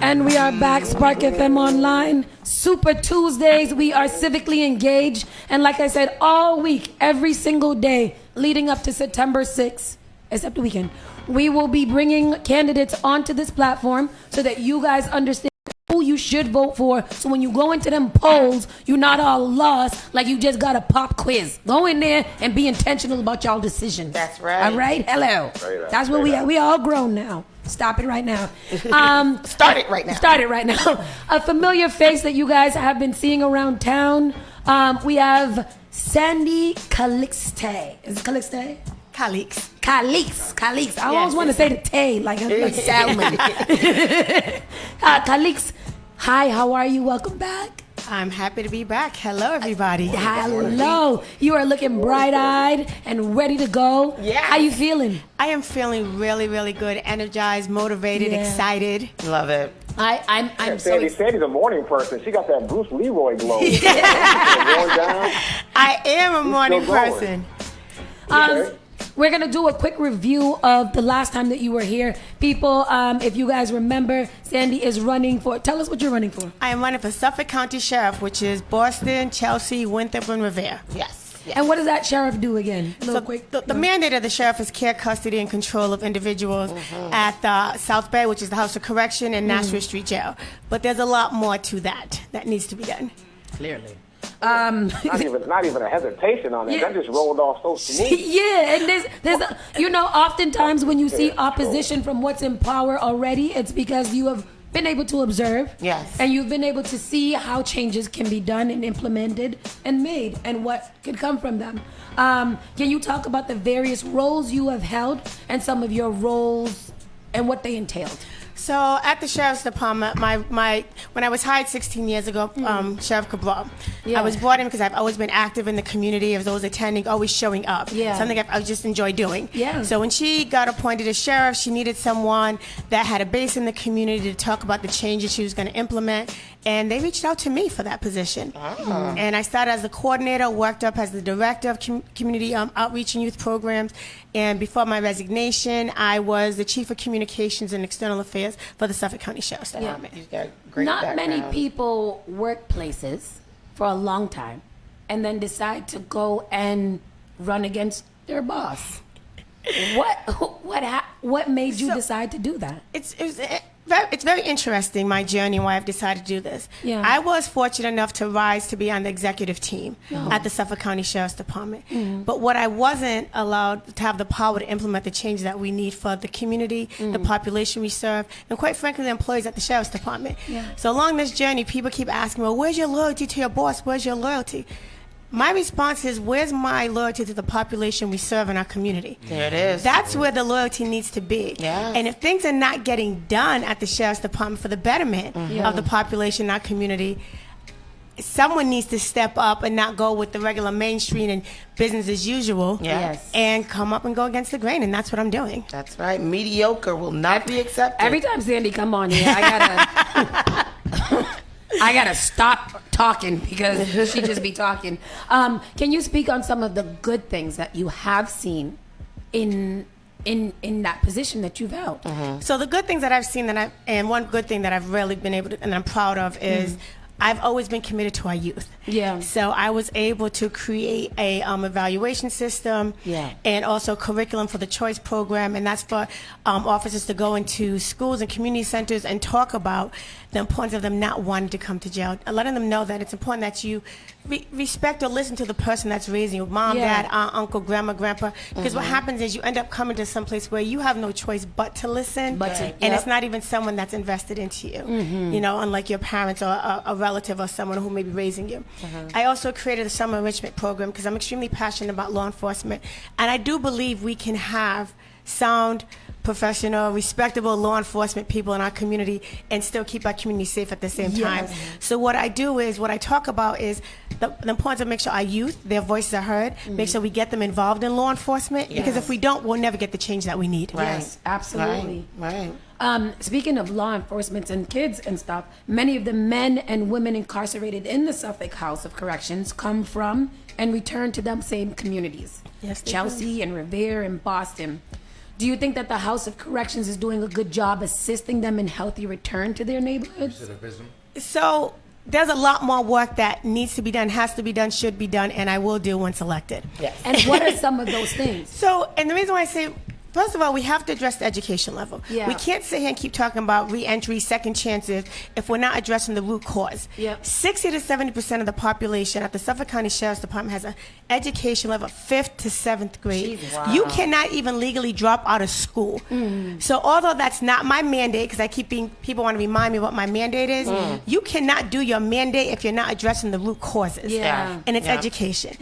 And we are back, Spark FM Online. Super Tuesdays, we are civically engaged. And like I said, all week, every single day, leading up to September 6th, except the weekend, we will be bringing candidates onto this platform so that you guys understand who you should vote for. So when you go into them polls, you're not all lost like you just got a pop quiz. Go in there and be intentional about y'all decisions. That's right. All right? Hello. That's what we are. We all grown now. Stop it right now. Start it right now. Start it right now. A familiar face that you guys have been seeing around town. We have Sandy Calixte. Is it Calixte? Calixte. I always want to say the Tay, like salmon. Calixte. Hi, how are you? Welcome back. I'm happy to be back. Hello, everybody. Hello. You are looking bright-eyed and ready to go. Yeah. How you feeling? I am feeling really, really good, energized, motivated, excited. Love it. I'm so excited. Sandy's a morning person. She got that Bruce Leroy glow. I am a morning person. We're going to do a quick review of the last time that you were here. People, if you guys remember, Sandy is running for, tell us what you're running for. I am running for Suffolk County Sheriff, which is Boston, Chelsea, Winthrop, and Revere. Yes. And what does that sheriff do again? The mandate of the sheriff is care, custody, and control of individuals at the South Bay, which is the House of Correction, and Nashville Street Jail. But there's a lot more to that needs to be done. Clearly. Not even a hesitation on it. That just rolled off so smooth. Yeah, and there's oftentimes when you see opposition from what's in power already, it's because you have been able to observe. Yes. And you've been able to see how changes can be done and implemented and made and what could come from them. Can you talk about the various roles you have held and some of your roles and what they entailed? So at the Sheriff's Department, when I was hired 16 years ago, Sheriff Cabral, I was brought in because I've always been active in the community. I was always attending, always showing up. Yeah. Something I just enjoy doing. Yeah. So when she got appointed as sheriff, she needed someone that had a base in the community to talk about the changes she was going to implement. And they reached out to me for that position. And I started as the coordinator, worked up as the director of community outreach and youth programs. And before my resignation, I was the chief of communications and external affairs for the Suffolk County Sheriff's Department. You've got great Not background. many people work places for a long time and then decide to go and run against their boss. What made you decide to do that? It's very interesting, my journey, and why I've decided to do this. Yeah. I was fortunate enough to rise to be on the executive team at the Suffolk County Sheriff's Department. But what I wasn't allowed to have the power to implement the changes that we need for the community, the population we serve, and quite frankly, the employees at the Sheriff's Department. Yeah. So along this journey, people keep asking, well, where's your loyalty to your boss? Where's your loyalty? My response is, where's my loyalty to the population we serve in our community? There it is. That's where the loyalty needs to be. Yes. And if things are not getting done at the Sheriff's Department for the betterment of the population in our community, someone needs to step up and not go with the regular mainstream and business as usual. Yes. And come up and go against the grain, and that's what I'm doing. That's right. Mediocre will not be accepted. Every time Sandy come on here, I gotta stop talking because she just be talking. Can you speak on some of the good things that you have seen in that position that you've held? So the good things that I've seen and one good thing that I've really been able to, and I'm proud of, is I've always been committed to our youth. Yeah. So I was able to create a evaluation system and also curriculum for the choice program, and that's for officers to go into schools and community centers and talk about the importance of them not wanting to come to jail, and letting them know that it's important that you respect or listen to the person that's raising you, mom, dad, aunt, uncle, grandma, grandpa, because what happens is you end up coming to some place where you have no choice but to listen, and it's not even someone that's invested into you, you know, unlike your parents or a relative or someone who may be raising you. I also created a summer enrichment program because I'm extremely passionate about law enforcement, and I do believe we can have sound, professional, respectable law enforcement people in our community and still keep our community safe at the same time. So what I talk about is the importance of make sure our youth, their voices are heard, make sure we get them involved in law enforcement, because if we don't, we'll never get the change that we need. Yes, absolutely. Right. Speaking of law enforcement and kids and stuff, many of the men and women incarcerated in the Suffolk House of Corrections come from and return to them same communities. Yes, they Chelsea and Revere and Boston. Do you think that the House of Corrections is doing a good job assisting them in healthy return to their neighborhoods? So there's a lot more work that needs to be done, has to be done, should be done, and I will do once elected. Yes. And what are some of those things? So, and the reason why I say, first of all, we have to address the education level. Yeah. We can't sit here and keep talking about re-entry, second chances, if we're not addressing the root cause. Yep. 60 to 70% of the population at the Suffolk County Sheriff's Department has an education level of 5th to 7th grade. Jesus. You cannot even legally drop out of school. So although that's not my mandate, because I keep people want to remind me what my mandate is, you cannot do your mandate if you're not addressing the root causes. Yeah. And it's education.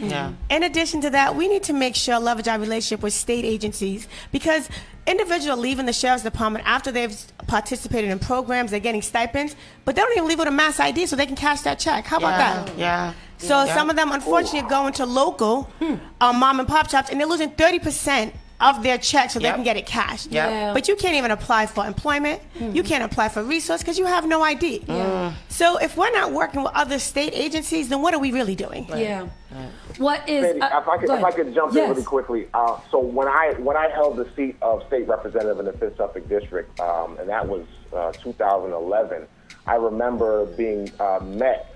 In addition to that, we need to make sure leverage our relationship with state agencies, because individuals leaving the sheriff's department after they've participated in programs, they're getting stipends, but they don't even leave with a mass ID so they can cash that check. How about that? Yeah. So some of them, unfortunately, go into local mom and pop shops, and they're losing 30% of their check so they can get it cashed. Yeah. But you can't even apply for employment. You can't apply for resource because you have no ID. So if we're not working with other state agencies, then what are we really doing? Yeah. What is? Sandy, if I could jump in really quickly. So when I held the seat of state representative in the 5th Suffolk District, and that was 2011, I remember being met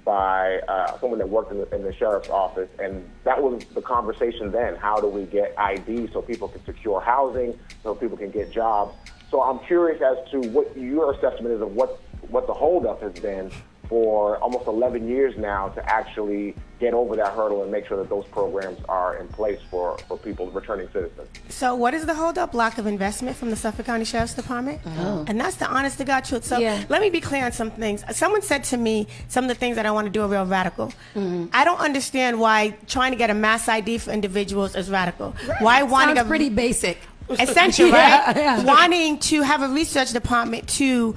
by someone that worked in the sheriff's office, and that was the conversation then. How do we get ID so people can secure housing, so people can get jobs? So I'm curious as to what your assessment is of what the holdup has been for almost 11 years now to actually get over that hurdle and make sure that those programs are in place for people, returning citizens. So what is the holdup? Lack of investment from the Suffolk County Sheriff's Department. And that's the honest to God truth. So let me be clear on some things. Someone said to me some of the things that I want to do are real radical. I don't understand why trying to get a mass ID for individuals is radical. Why wanting Sounds pretty basic. Essential, right? Wanting to have a research department to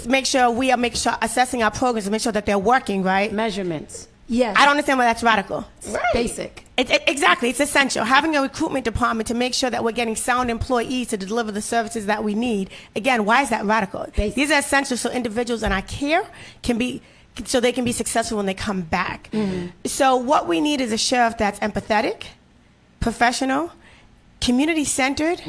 make sure we are assessing our programs and make sure that they're working, right? Measurements. Yes. I don't understand why that's radical. Basic. Exactly, it's essential. Having a recruitment department to make sure that we're getting sound employees to deliver the services that we need. Again, why is that radical? Basic. These are essential so individuals in our care so they can be successful when they come back. So what we need is a sheriff that's empathetic, professional, community-centered,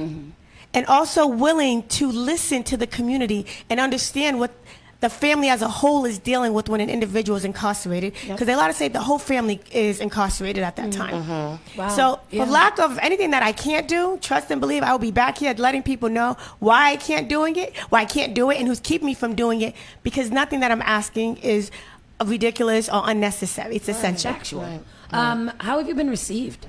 and also willing to listen to the community and understand what the family as a whole is dealing with when an individual is incarcerated. Because they like to say the whole family is incarcerated at that time. Wow. So for lack of anything that I can't do, trust and believe I will be back here letting people know why I can't do it, and who's keeping me from doing it, because nothing that I'm asking is ridiculous or unnecessary. It's essential. Factual. How have you been received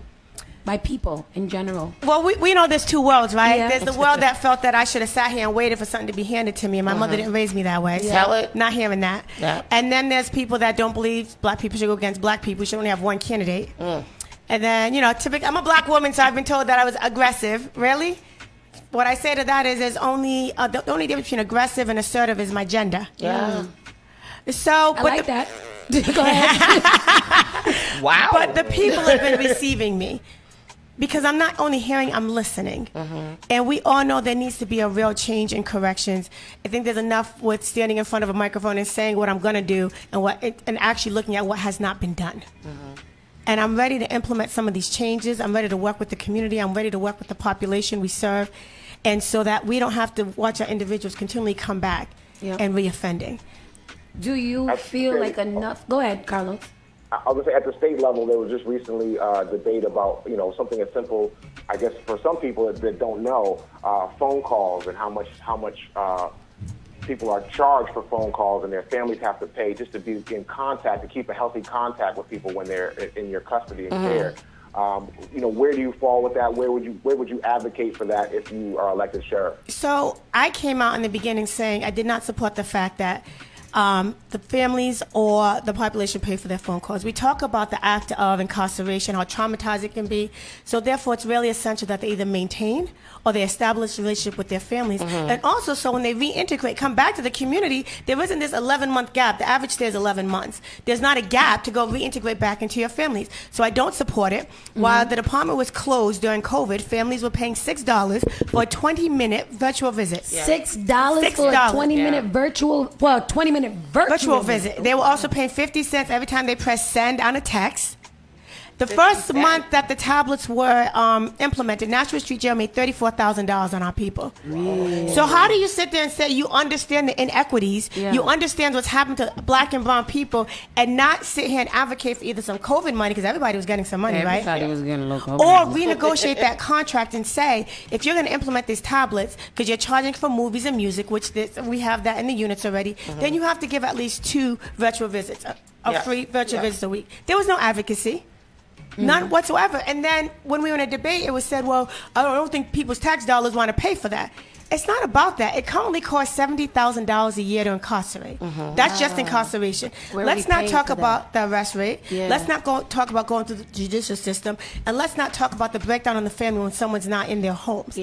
by people in general? Well, we know there's two worlds, right? Yeah. There's the world that felt that I should have sat here and waited for something to be handed to me, and my mother didn't raise me that way. So Tell it. not hearing that. Yeah. And then there's people that don't believe black people should go against black people. We should only have one candidate. And then, typically, I'm a black woman, so I've been told that I was aggressive. Really? What I say to that is there's only, the only difference between aggressive and assertive is my gender. Yeah. So, I like that. Go ahead. Wow. But the people have been receiving me. Because I'm not only hearing, I'm listening. And we all know there needs to be a real change in corrections. I think there's enough with standing in front of a microphone and saying what I'm going to do and actually looking at what has not been done. And I'm ready to implement some of these changes. I'm ready to work with the community. I'm ready to work with the population we serve. And so that we don't have to watch our individuals continually come back and reoffending. Do you feel like enough? Go ahead, Carlos. I was going to say, at the state level, there was just recently a debate about, something as simple, I guess, for some people that don't know, phone calls and how much people are charged for phone calls, and their families have to pay just to be in contact, to keep a healthy contact with people when they're in your custody and care. Where do you fall with that? Where would you advocate for that if you are elected sheriff? So I came out in the beginning saying I did not support the fact that the families or the population pay for their phone calls. We talk about the act of incarceration, how traumatized it can be. So therefore, it's really essential that they either maintain or they establish a relationship with their families. And also, so when they reintegrate, come back to the community, there isn't this 11-month gap. The average stay is 11 months. There's not a gap to go reintegrate back into your families. So I don't support it. While the department was closed during COVID, families were paying $6 for a 20-minute virtual visit. $6 for a 20-minute virtual visit. They were also paying 50 cents every time they press send on a text. The first month that the tablets were implemented, Nashua Street Jail made $34,000 on our people. Really? So how do you sit there and say you understand the inequities, you understand what's happened to black and brown people, and not sit here and advocate for either some COVID money, because everybody was getting some money, right? Everybody was getting a little COVID Or money. renegotiate that contract and say, if you're going to implement these tablets, because you're charging for movies and music, which we have that in the units already, then you have to give at least 2 virtual visits, free virtual visits a week. There was no advocacy. None whatsoever. And then when we were in a debate, it was said, well, I don't think people's tax dollars want to pay for that. It's not about that. It currently costs $70,000 a year to incarcerate. That's just incarceration. Let's not talk about the arrest rate. Let's not talk about going through the judicial system. And let's not talk about the breakdown on the family when someone's not in their homes.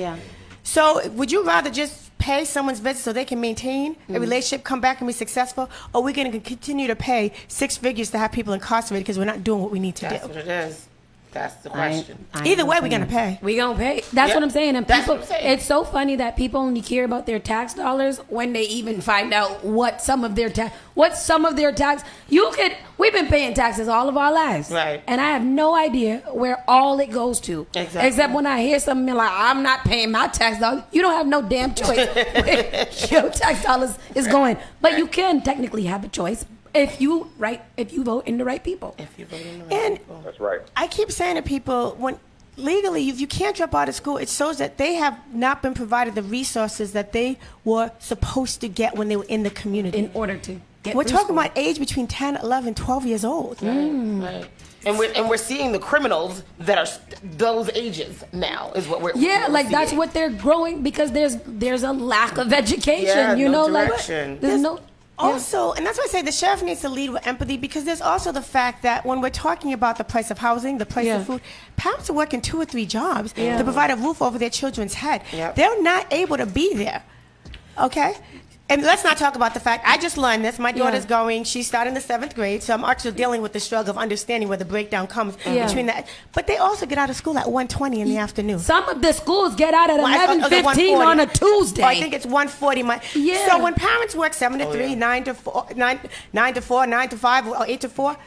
So would you rather just pay someone's visit so they can maintain a relationship, come back and be successful, or are we going to continue to pay 6 figures to have people incarcerated because we're not doing what we need to do? That's what it is. That's the question. Either way, we're going to pay. We gonna pay. That's what I'm saying. And That's people, what I'm saying. it's so funny that people only care about their tax dollars when they even find out what some of their tax. We've been paying taxes all of our lives, Right. And I have no idea where all it goes to. Exactly. Except when I hear something like, "I'm not paying my tax dollars." You don't have no damn choice where your tax dollars is going, but you can technically have a choice if you vote in the right people. That's right. I keep saying to people, when legally, if you can't drop out of school, it shows that they have not been provided the resources that they were supposed to get when they were in the community. In order to get We're through talking school. about age between 10, 11, 12 years old. Right. And we're seeing the criminals that are those ages now is what we're like that's seeing. what they're growing, because there's a lack of education. Yeah, you no know, direction. like there's no. Also, and that's why I say the sheriff needs to lead with empathy, because there's also the fact that when we're talking about the price of housing, the price of food, parents are working 2 or 3 jobs to provide a roof over their children's head. They're not able to be there. Okay? And let's not talk about the fact, I just learned this. My daughter's she's starting the 7th grade, so I'm actually dealing with the struggle of understanding where the breakdown comes between that. But they also get out of school at 1:20 in the afternoon. Some of the schools get out at Well, 11:15 on a Tuesday. Oh, I think it's 1:40. So when parents work 7 to 3, 9 to 4, 9 to 4, 9 to 5, or 8 to 4,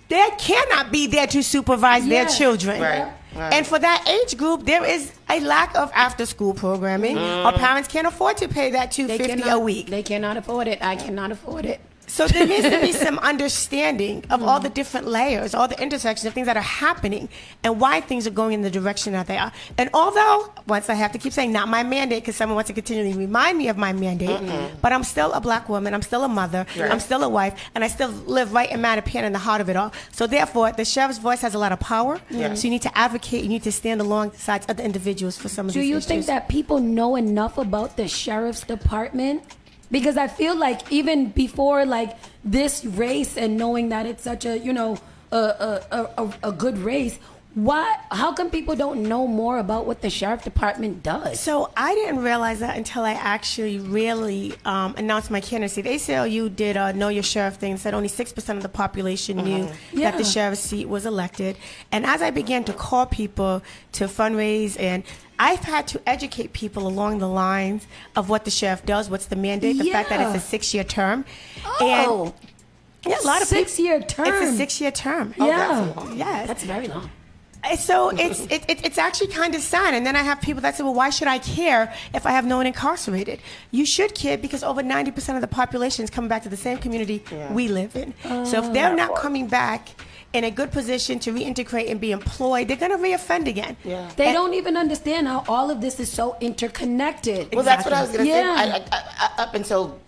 they cannot be there to supervise their children. Right. And for that age group, there is a lack of after-school programming, or parents can't afford to pay that $250 a week. They cannot afford it. I cannot afford it. So there needs to be some understanding of all the different layers, all the intersections of things that are happening, and why things are going in the direction that they are. And although, once I have to keep saying, not my mandate, because someone wants to continually remind me of my mandate, but I'm still a black woman, I'm still a mother, I'm still a wife, and I still live right in Mattapan in the heart of it all. So therefore, the sheriff's voice has a lot of power. So you need to advocate, you need to stand alongside other individuals for some of these issues. Do you think that people know enough about the sheriff's department? Because I feel like even before like this race, and knowing that it's such a a good race, how come people don't know more about what the sheriff department does? So I didn't realize that until I actually really announced my candidacy. The ACLU did a Know Your Sheriff thing and said only 6% of the population knew that the sheriff's seat was elected. And as I began to call people to fundraise, and I've had to educate people along the lines of what the sheriff does, what's the mandate, the fact that it's a 6-year term. Oh, and a lot of 6-year term. It's a 6-year term. That's very long. So it's actually kind of sad. And then I have people that say, well, why should I care if I have no one incarcerated? You should care, because over 90% of the population is coming back to the same community we live in. So if they're not coming back in a good position to reintegrate and be employed, they're going to reoffend again. They don't even understand how all of this is so interconnected. Well, that's what I was going to say. I, up until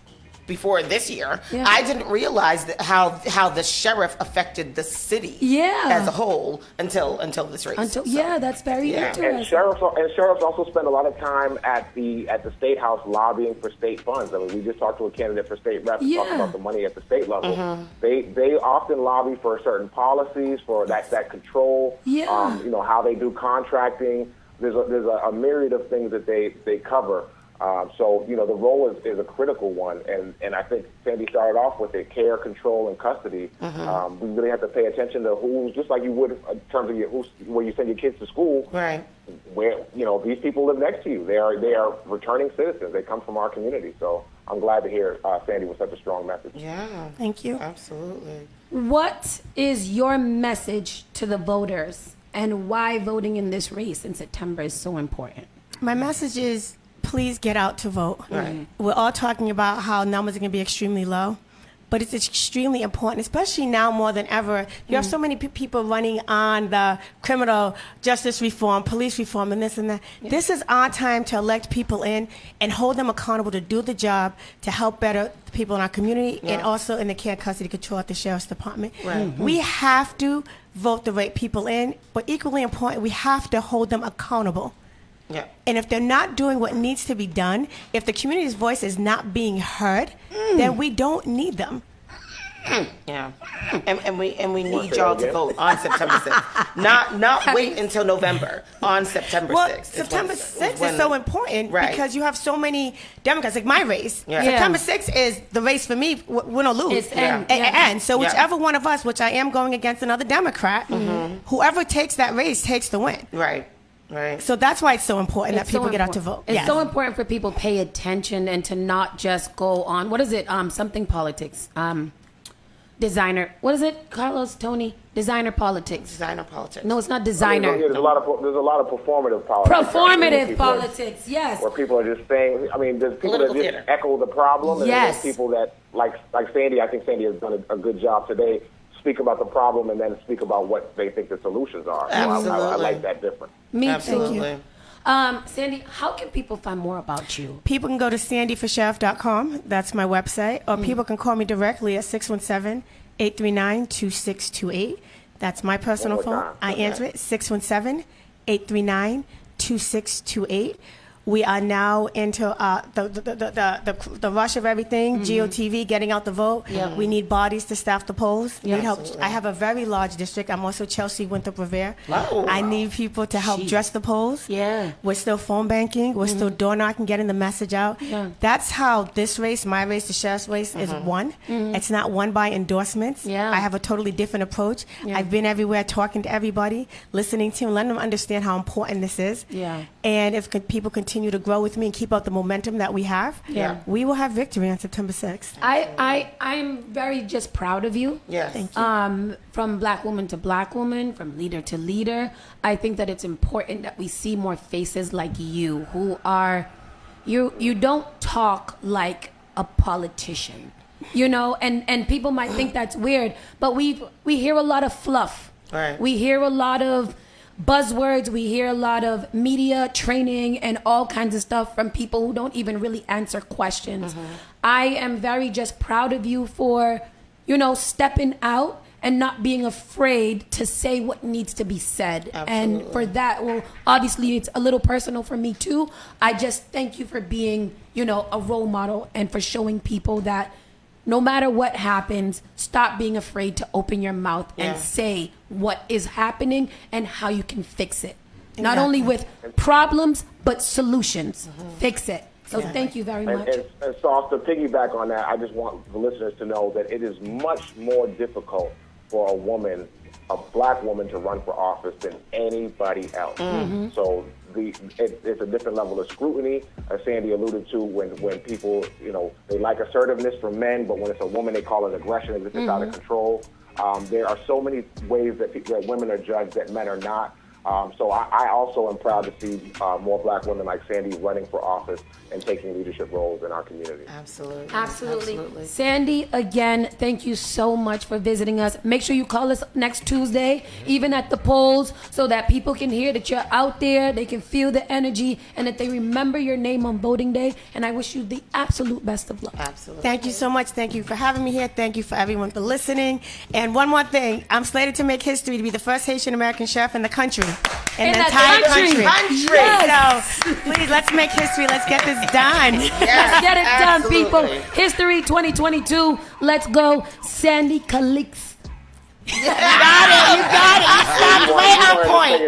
before this year, I didn't realize that how the sheriff affected the city as a whole until this race. That's very interesting. And sheriffs also spend a lot of time at the state house lobbying for state funds. I mean, we just talked to a candidate for state rep talking about the money at the state level. They often lobby for certain policies, for that control. How they do contracting. There's a myriad of things that they cover. So the role is a critical one, and I think Sandy started off with it: care, control, and custody. We really have to pay attention to who's, just like you would in terms of where you send your kids to school. Right. Where these people live next to you. They are returning citizens. They come from our community. So I'm glad to hear Sandy with such a strong message. Yeah. Thank you. Absolutely. What is your message to the voters and why voting in this race in September is so important? My message is, please get out to vote. Right. We're all talking about how numbers are going to be extremely low, but it's extremely important, especially now more than ever. You have so many people running on the criminal justice reform, police reform, and this and that. Yeah. This is our time to elect people in and hold them accountable to do the job, to help better the people in our community, and also in the care, custody, control at the Sheriff's Department. Right. We have to vote the right people in, but equally important, we have to hold them accountable. Yeah. And if they're not doing what needs to be done, if the community's voice is not being heard, then we don't need them. Yeah, and we need y'all to vote on September 6th. Not wait until November. On September 6th. Well, September 6th is so important because you have so many Democrats, like my race. Yeah. September 6th is the race for me, win or lose. And so whichever one of us, which I am going against another Democrat, whoever takes that race takes the win. Right. Right. So that's why it's so important that people get out to vote. It's so important for people to pay attention and to not just go on, what is it, something politics, designer, what is it, Carlos, Tony? Designer politics. Designer politics. No, it's not designer. I mean, there's a lot of performative politics. Performative politics, yes. Where people are just saying, I mean, there's people that just echo the problem, and there's people that, like Sandy, I think Sandy has done a good job today, speak about the problem and then speak about what they think the solutions are. Absolutely. I like that difference. Me Absolutely. too. Sandy, how can people find more about you? People can go to sandyforsheriff.com. That's my website. Or people can call me directly at 617-839-2628. That's my personal phone. I answer it, 617-839-2628. We are now into the rush of everything, GOTV, getting out the vote. Yeah. We need bodies to staff the polls. We need help. I have a very large district. I'm also Chelsea Winthrop Revere. Oh, I need people to help dress the polls. Yeah. We're still phone banking. We're still door knocking, getting the message out. Yeah. That's how this race, my race, the sheriff's race, is won. It's not won by endorsements. Yeah. I have a totally different approach. Yeah. I've been everywhere talking to everybody, listening to them, letting them understand how important this is. Yeah. And if people continue to grow with me and keep up the momentum that we have, we will have victory on September 6th. I'm very just proud of you. Yes. Thank you. From black woman to black woman, from leader to leader, I think that it's important that we see more faces like you who are, you don't talk like a politician, you know, and people might think that's weird, but we hear a lot of fluff. Right. We hear a lot of buzzwords, we hear a lot of media training and all kinds of stuff from people who don't even really answer questions. I am very just proud of you for, stepping out and not being afraid to say what needs to be said. Absolutely. And for that, well, obviously it's a little personal for me too. I just thank you for being, a role model and for showing people that no matter what happens, stop being afraid to open your mouth and say what is happening and how you can fix it. Exactly. Not only with problems, but solutions. Fix it. So thank you very much. And so to piggyback on that, I just want the listeners to know that it is much more difficult for a black woman to run for office than anybody else. So it's a different level of scrutiny, as Sandy alluded to, when people, they like assertiveness from men, but when it's a woman, they call it aggression as if it's out of control. There are so many ways that women are judged that men are not. So I also am proud to see more black women like Sandy running for office and taking leadership roles in our community. Absolutely. Sandy, again, thank you so much for visiting us. Make sure you call us next Tuesday, even at the polls, so that people can hear that you're out there, they can feel the energy, and that they remember your name on voting day. And I wish you the absolute best of luck. Absolutely. Thank you so much. Thank you for having me here. Thank you for everyone for listening. And one more thing, I'm slated to make history to be the first Haitian American sheriff in the country. In the entire country. Yes. So please, let's make history. Let's get this done. Let's get it done, people. History 2022. Let's go. Sandy Calixte. You got it. You stopped way on point.